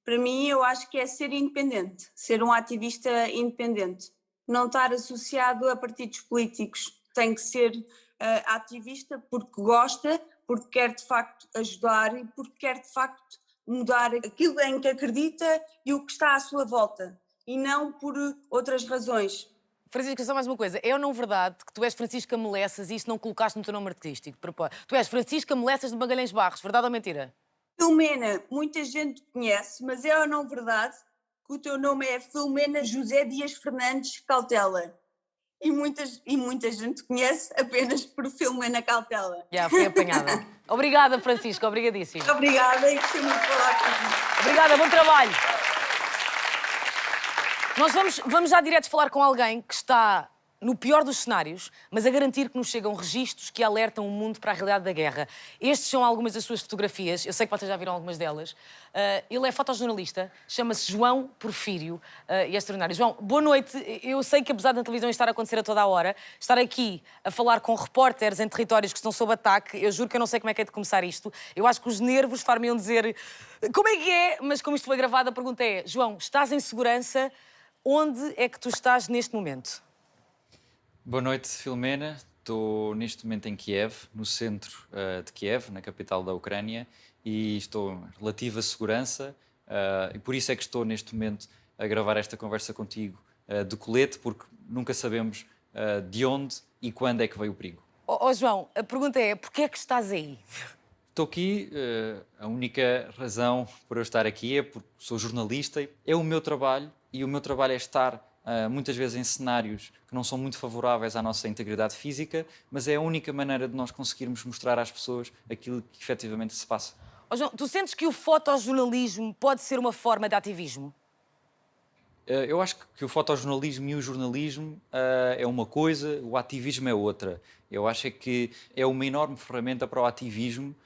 Para mim, eu acho que é ser independente, ser um ativista independente. Não estar associado a partidos políticos. Tem que ser ativista porque gosta, porque quer de facto ajudar e porque quer de facto mudar aquilo em que acredita e o que está à sua volta. E não por outras razões. Francisca, só mais uma coisa. É ou não verdade que tu és Francisca Melessas e isso não colocaste no teu nome artístico? Tu és Francisca Melessas de Magalhães Barros, verdade ou mentira? Filomena, muita gente conhece, mas é ou não verdade que o teu nome é Filomena José Dias Fernandes Cautela? E muita gente conhece apenas por Filomena Cautela. Já, fui apanhada. Obrigada, Francisca, obrigadíssima. Obrigada e gostei muito de falar contigo. Obrigada, bom trabalho. Nós vamos já direto falar com alguém que está no pior dos cenários, mas a garantir que nos chegam registros que alertam o mundo para a realidade da guerra. Estes são algumas das suas fotografias, eu sei que vocês já viram algumas delas. Ele é fotojornalista, chama-se João Porfírio e é extraordinário. João, boa noite. Eu sei que apesar da televisão estar a acontecer a toda a hora, estar aqui a falar com repórteres em territórios que estão sob ataque, eu juro que eu não sei como é que é de começar isto. Eu acho que os nervos far-me-iam dizer como é que é, mas como isto foi gravado, a pergunta é, João, estás em segurança? Onde é que tu estás neste momento? Boa noite, Filomena. Estou neste momento em Kiev, no centro de Kiev, na capital da Ucrânia, e estou em relativa segurança e por isso é que estou neste momento a gravar esta conversa contigo de colete, porque nunca sabemos de onde e quando é que veio o perigo. João, a pergunta é, porquê é que estás aí? Estou aqui, a única razão por eu estar aqui é porque sou jornalista, é o meu trabalho e o meu trabalho é estar muitas vezes em cenários que não são muito favoráveis à nossa integridade física, mas é a única maneira de nós conseguirmos mostrar às pessoas aquilo que efetivamente se passa. João, tu sentes que o fotojornalismo pode ser uma forma de ativismo? Eu acho que o fotojornalismo e o jornalismo é uma coisa, o ativismo é outra. Eu acho que é uma enorme ferramenta para o ativismo,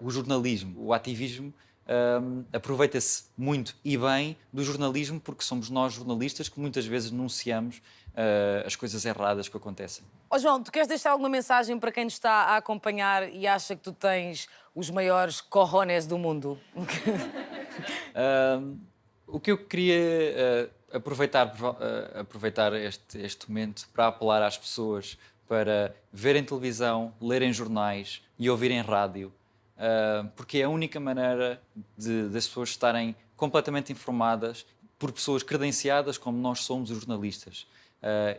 o jornalismo. O ativismo aproveita-se muito e bem do jornalismo porque somos nós, jornalistas, que muitas vezes denunciamos as coisas erradas que acontecem. João, tu queres deixar alguma mensagem para quem nos está a acompanhar e acha que tu tens os maiores cojones do mundo? O que eu queria aproveitar este momento para apelar às pessoas para verem televisão, lerem jornais e ouvirem rádio, porque é a única maneira das pessoas estarem completamente informadas por pessoas credenciadas como nós somos os jornalistas.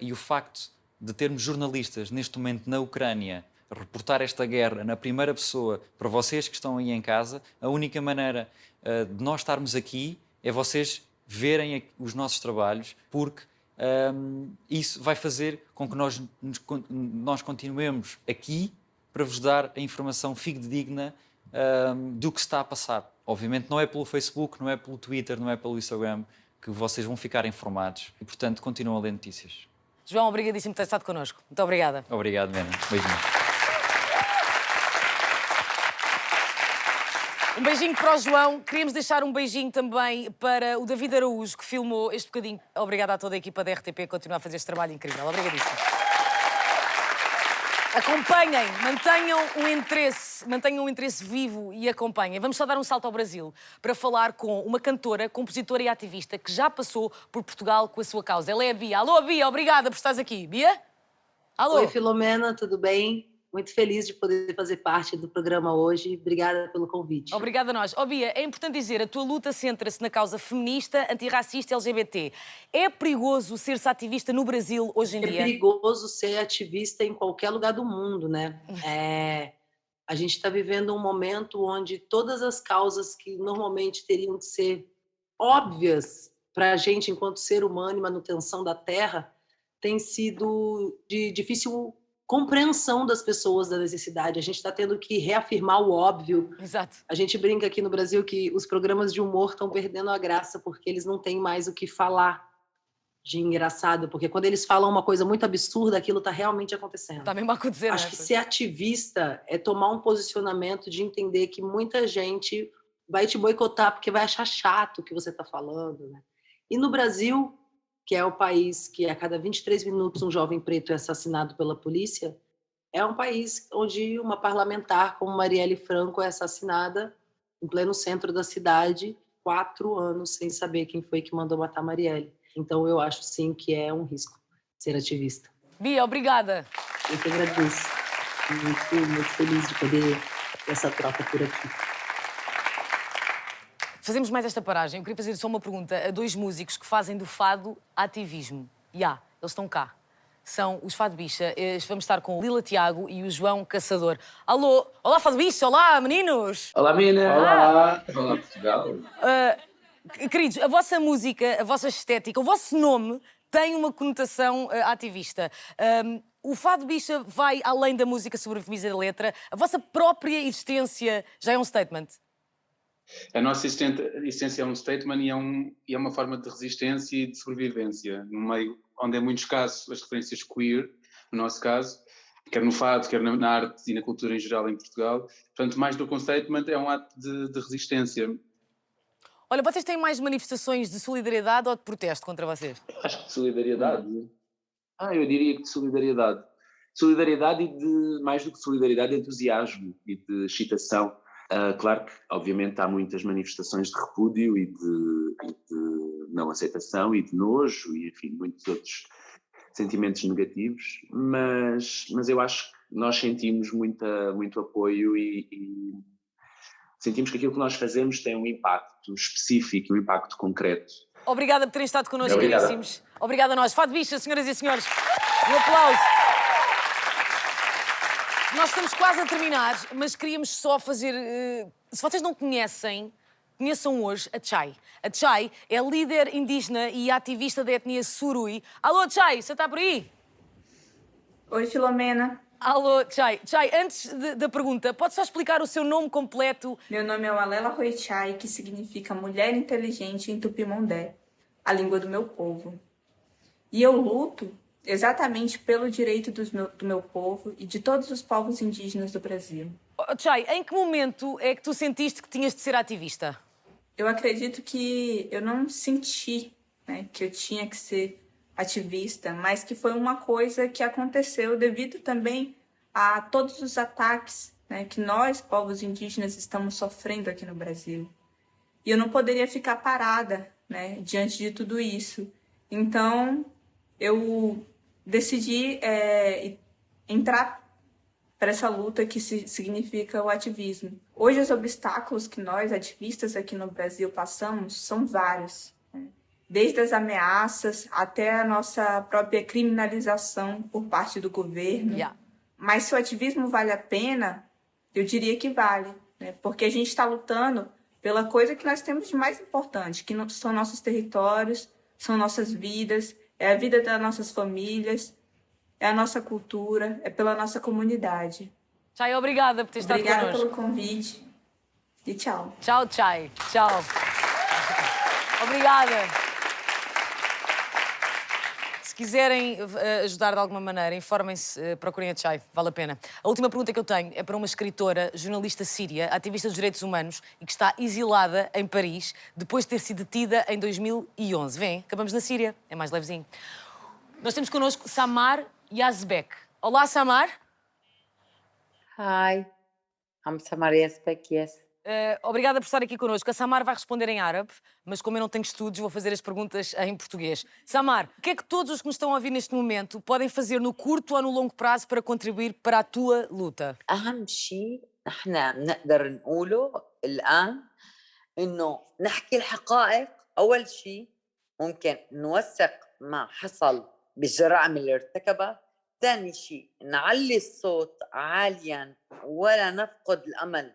E o facto de termos jornalistas neste momento na Ucrânia a reportar esta guerra na primeira pessoa para vocês que estão aí em casa, a única maneira de nós estarmos aqui é vocês verem os nossos trabalhos, porque isso vai fazer com que nós continuemos aqui para vos dar a informação fidedigna do que se está a passar. Obviamente não é pelo Facebook, não é pelo Twitter, não é pelo Instagram que vocês vão ficar informados e, portanto, continuam a ler notícias. João, obrigadíssimo por ter estado connosco. Muito obrigada. Obrigado, Mena. Beijinho. Um beijinho para o João. Queríamos deixar um beijinho também para o David Araújo, que filmou este bocadinho. Obrigada a toda a equipa da RTP que continua a fazer este trabalho incrível. Obrigadíssimo. Acompanhem, mantenham o interesse vivo e acompanhem. Vamos só dar um salto ao Brasil para falar com uma cantora, compositora e ativista que já passou por Portugal com a sua causa. Ela é a Bia. Alô, Bia, obrigada por estares aqui. Bia? Alô? Oi, Filomena, tudo bem? Muito feliz de poder fazer parte do programa hoje. Obrigada pelo convite. Obrigada a nós. Bia, é importante dizer, a tua luta centra-se na causa feminista, antirracista e LGBT. É perigoso ser-se ativista no Brasil hoje em dia? É perigoso ser ativista em qualquer lugar do mundo, né? A gente está vivendo um momento onde todas as causas que normalmente teriam que ser óbvias para a gente enquanto ser humano e manutenção da Terra têm sido de difícil compreensão das pessoas da necessidade. A gente está tendo que reafirmar o óbvio. Exato. A gente brinca aqui no Brasil que os programas de humor estão perdendo a graça porque eles não têm mais o que falar de engraçado, porque quando eles falam uma coisa muito absurda, aquilo está realmente acontecendo. Está mesmo a acontecer, Acho que ser ativista é tomar um posicionamento de entender que muita gente vai te boicotar porque vai achar chato o que você está falando, né? E no Brasil, que é o país que a cada 23 minutos um jovem preto é assassinado pela polícia, é um país onde uma parlamentar como Marielle Franco é assassinada em pleno centro da cidade, 4 anos sem saber quem foi que mandou matar Marielle. Então eu acho sim que é um risco ser ativista. Bia, obrigada. Eu que agradeço. Muito feliz de poder ter essa troca por aqui. Fazemos mais esta paragem. Eu queria fazer só uma pergunta a 2 músicos que fazem do fado ativismo. Eles estão cá. São os Fado Bicha. Vamos estar com o Lila Tiago e o João Caçador. Alô! Olá, Fado Bicha! Olá, meninos! Olá, Mina! Olá! Olá, Portugal! Queridos, a vossa música, a vossa estética, o vosso nome tem uma conotação ativista. O Fado Bicha vai além da música sobre a femisa e da letra. A vossa própria existência já é um statement? A nossa essência é um statement e é uma forma de resistência e de sobrevivência, num meio onde é muito escasso as referências queer, no nosso caso, quer no fado, quer na arte e na cultura em geral em Portugal. Portanto, mais do que um statement, é um ato de resistência. Olha, vocês têm mais manifestações de solidariedade ou de protesto contra vocês? Acho que de solidariedade. Eu diria que de solidariedade. Solidariedade e mais do que solidariedade, entusiasmo e de excitação. Claro que, obviamente, há muitas manifestações de repúdio e de não aceitação e de nojo e, enfim, muitos outros sentimentos negativos, mas eu acho que nós sentimos muito apoio e sentimos que aquilo que nós fazemos tem um impacto específico, um impacto concreto. Obrigada por terem estado connosco, caríssimos. Obrigada a nós. Fado Bicha, senhoras e senhores. Um aplauso. Nós estamos quase a terminar, mas queríamos só fazer... se vocês não conhecem, conheçam hoje a Chay. A Chay é líder indígena e ativista da etnia Surui. Alô, Chay, você está por aí? Oi, Filomena. Alô, Chay. Chay, antes da pergunta, pode só explicar o seu nome completo? Meu nome é Walela Roichay, que significa mulher inteligente em Tupimondé, a língua do meu povo. E eu luto exatamente pelo direito do meu povo e de todos os povos indígenas do Brasil. Chay, em que momento é que tu sentiste que tinhas de ser ativista? Eu acredito que eu não senti, né, que eu tinha que ser ativista, mas que foi uma coisa que aconteceu devido também a todos os ataques, né, que nós, povos indígenas, estamos sofrendo aqui no Brasil. E eu não poderia ficar parada, né, diante de tudo isso. Então, eu decidi entrar para essa luta que significa o ativismo. Hoje, os obstáculos que nós, ativistas aqui no Brasil, passamos são vários, né? Desde as ameaças até a nossa própria criminalização por parte do governo. Mas se o ativismo vale a pena, eu diria que vale, né? Porque a gente está lutando pela coisa que nós temos de mais importante, que são nossos territórios, são nossas vidas, é a vida das nossas famílias, é a nossa cultura, é pela nossa comunidade. Chay, obrigada por ter estado connosco. Obrigada pelo convite e tchau. Tchau, Chay. Tchau. Obrigada. Se quiserem ajudar de alguma maneira, informem-se, procurem a Chay, vale a pena. A última pergunta que eu tenho é para uma escritora, jornalista síria, ativista dos direitos humanos e que está exilada em Paris depois de ter sido detida em 2011. Vem, acabamos na Síria, é mais levezinho. Nós temos connosco Samar Yazbek. Olá, Samar. Hi, I'm Samar Yazbek, yes. Obrigada por estar aqui connosco. A Samar vai responder em árabe, mas como eu não tenho estudos, vou fazer as perguntas em português. Samar, o que é que todos os que nos estão a ouvir neste momento podem fazer no curto ou no longo prazo para contribuir para a tua luta? أهم شيء نحن بنقدر نقوله الآن إنه نحكي الحقائق. أول شيء ممكن نوثق ما حصل بالجرائم اللي ارتكبها. ثاني شيء نعلي الصوت عاليا ولا نفقد الأمل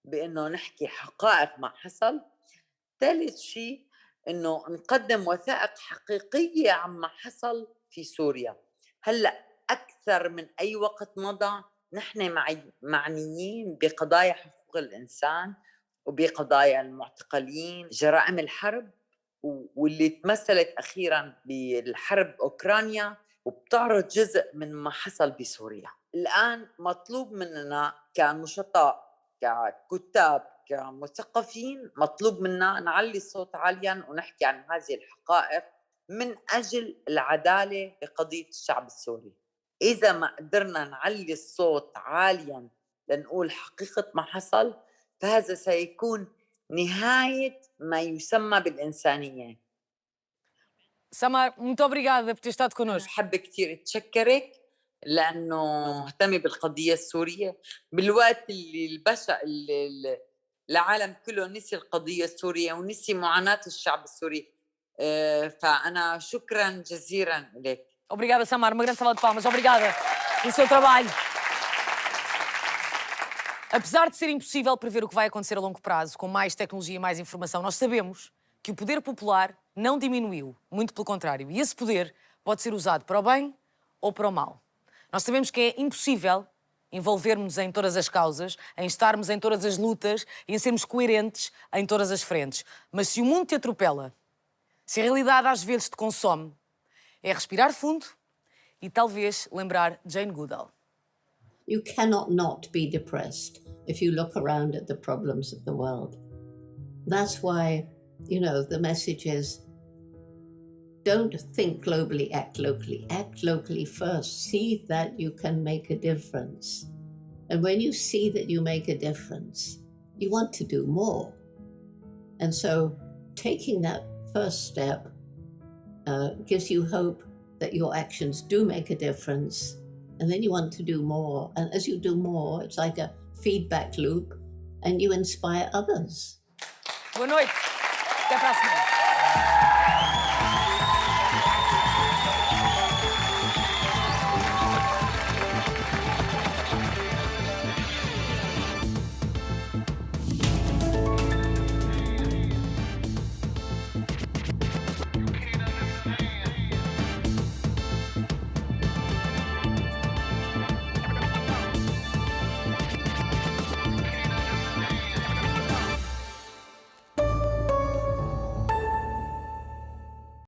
بأنه نحكي حقائق ما حصل. ثالث شيء إنه نقدم وثائق حقيقية عما حصل في سوريا. هلأ أكثر من أي وقت مضى نحن معنيين بقضايا حقوق الإنسان وبقضايا المعتقلين، جرائم الحرب واللي تمثلت أخيراً بالحرب أوكرانيا وبتعرض جزء من ما حصل بسوريا. الآن مطلوب مننا كنشطاء، ككتاب، كمثقفين، مطلوب منا نعلي الصوت عالياً ونحكي عن هذه الحقائق من أجل العدالة بقضية الشعب السوري. إذا ما قدرنا نعلي الصوت عالياً لنقول حقيقة ما حصل، فهذا سيكون نهاية ما يسمى بالإنسانية. Samar, muito obrigada por ter estado connosco. بحب كثير أتشكرك لأنه مهتمة بالقضية السورية بالوقت اللي العالم كله نسي القضية السورية ونسي معاناة الشعب السوري. فأنا شكراً جزيلاً لك. Obrigada, Samar. Uma grande salva de palmas. Obrigada pelo seu trabalho. Apesar de ser impossível prever o que vai acontecer a longo prazo, com mais tecnologia e mais informação, nós sabemos que o poder popular não diminuiu, muito pelo contrário. E esse poder pode ser usado para o bem ou para o mal. Nós sabemos que é impossível envolvermos em todas as causas, em estarmos em todas as lutas e em sermos coerentes em todas as frentes. Mas se o mundo te atropela, se a realidade às vezes te consome, é respirar fundo e talvez lembrar Jane Goodall. You cannot not be depressed if you look around at the problems of the world. That's why, the message is, don't think globally, act locally. Act locally first. See that you can make a difference. And when you see that you make a difference, you want to do more. And so taking that first step gives you hope that your actions do make a difference. And then you want to do more. And as you do more, it's like a feedback loop and you inspire others. Boa noite. Até a próxima.